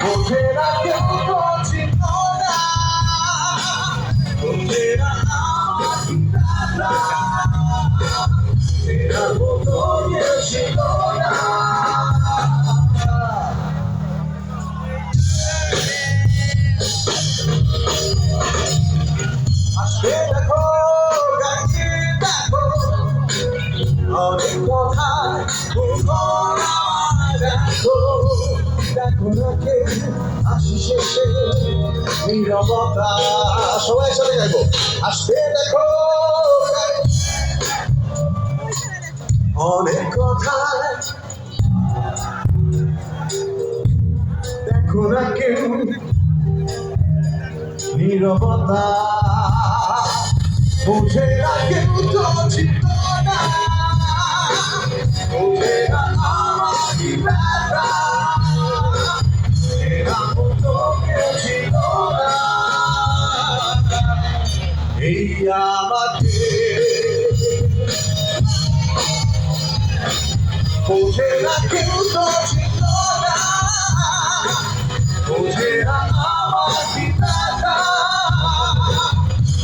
বোঝে না কেউ তো ছিল না, বোঝে না আমার ব্যথা, চেনার মতো কেউ ছিল না। আসবে দেখো, গাইতে দেখো, অনেক কথায় মুখর আমার দেখো, দেখো না কে হাসি শেষে নীরবতা। সবাই সাথে গাইবো, আসবে দেখো, অনেক কথায় দেখো না কেউ নীরবতা, বোঝে না কেউ তো ছিল না, বোঝে না আমার ব্যথা, চেনার মতো কেউ ছিল না। এই আমাকে বোঝে না কেউ তো ছিল না, বোঝে না আমার ব্যথা,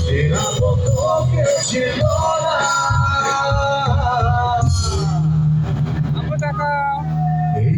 চেনার মতো কেউ ছিল না। এই